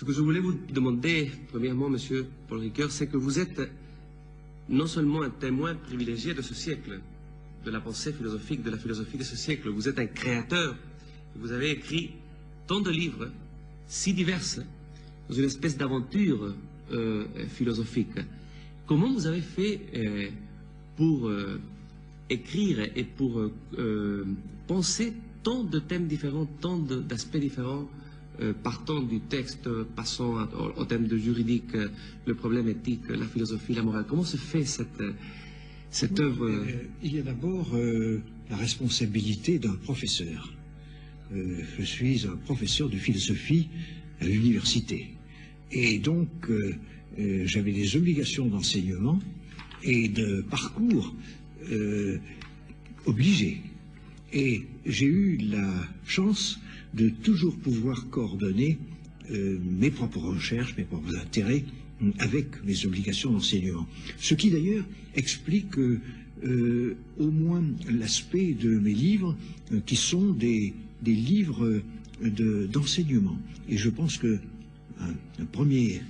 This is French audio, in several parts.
Ce que je voulais vous demander, premièrement, Monsieur Paul Ricoeur, c'est que vous êtes non seulement un témoin privilégié de ce siècle, de la pensée philosophique, de la philosophie de ce siècle, vous êtes un créateur. Vous avez écrit tant de livres, si diverses, dans une espèce d'aventure philosophique. Comment vous avez fait pour écrire et pour penser tant de thèmes différents, tant d'aspects différents, partant du texte, passant au thème de juridique, le problème éthique, la philosophie, la morale. Comment se fait cette œuvre? Il y a d'abord la responsabilité d'un professeur. Je suis un professeur de philosophie à l'université. Et donc, j'avais des obligations d'enseignement et de parcours obligés. Et j'ai eu la chance de toujours pouvoir coordonner mes propres recherches, mes propres intérêts avec mes obligations d'enseignement. Ce qui d'ailleurs explique au moins l'aspect de mes livres qui sont des livres d'enseignement. Et je pense que un premier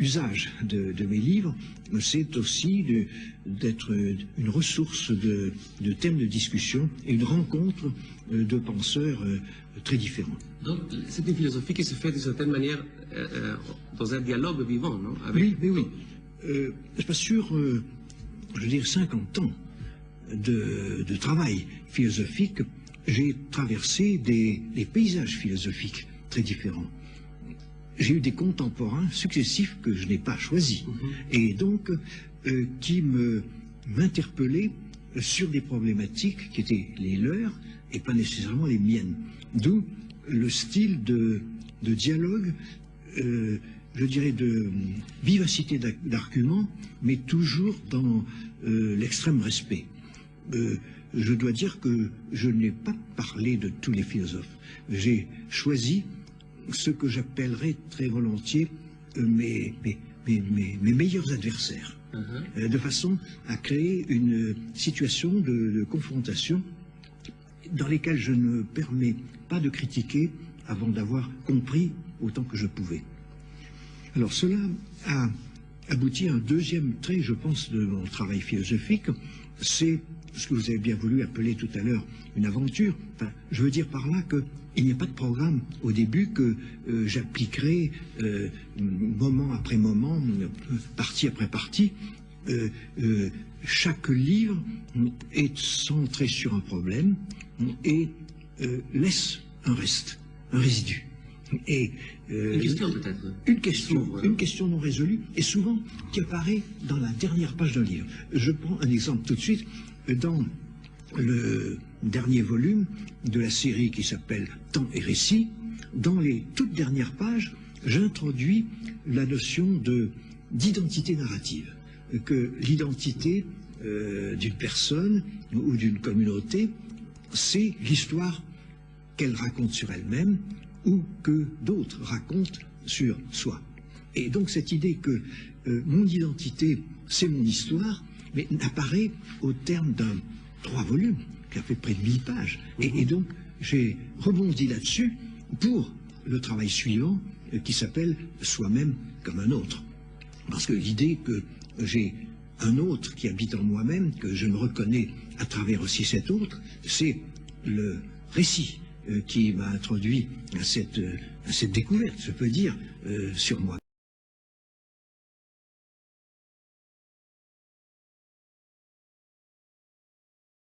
usage de mes livres, c'est aussi d'être une ressource de thèmes de discussion et une rencontre de penseurs très différents. Donc c'est une philosophie qui se fait d'une certaine manière dans un dialogue vivant, non? Oui, mais oui. C'est pas sûr, je veux dire 50 ans de travail philosophique, j'ai traversé des paysages philosophiques très différents. j'ai eu des contemporains successifs que je n'ai pas choisis, et donc qui m'interpellaient sur des problématiques qui étaient les leurs et pas nécessairement les miennes. D'où le style de dialogue, je dirais de vivacité d'argument, mais toujours dans l'extrême respect. Je dois dire que je n'ai pas parlé de tous les philosophes. J'ai choisi ce que j'appellerais très volontiers mes meilleurs adversaires, de façon à créer une situation de confrontation dans lesquelles je ne me permets pas de critiquer avant d'avoir compris autant que je pouvais. Alors cela a abouti à un deuxième trait, je pense, de mon travail philosophique, c'est ce que vous avez bien voulu appeler tout à l'heure une aventure. Enfin, je veux dire par là qu'il n'y a pas de programme au début que j'appliquerai moment après moment, partie après partie. Chaque livre est centré sur un problème et laisse un reste, un résidu. Et, une question peut-être. Une question non résolue, et souvent qui apparaît dans la dernière page d'un livre. Je prends un exemple tout de suite. Dans le dernier volume de la série qui s'appelle Temps et Récit, dans les toutes dernières pages, j'introduis la notion d'identité narrative. Que l'identité d'une personne ou d'une communauté, c'est l'histoire qu'elle raconte sur elle-même ou que d'autres racontent sur soi. Et donc cette idée que mon identité, c'est mon histoire, mais n'apparaît au terme d'un 3 volumes, qui a fait près de 1000 pages. Et donc j'ai rebondi là-dessus pour le travail suivant, qui s'appelle Soi-même comme un autre. Parce que l'idée que j'ai un autre qui habite en moi-même, que je me reconnais à travers aussi cet autre, c'est le récit qui m'a introduit à cette découverte, je peux dire, sur moi.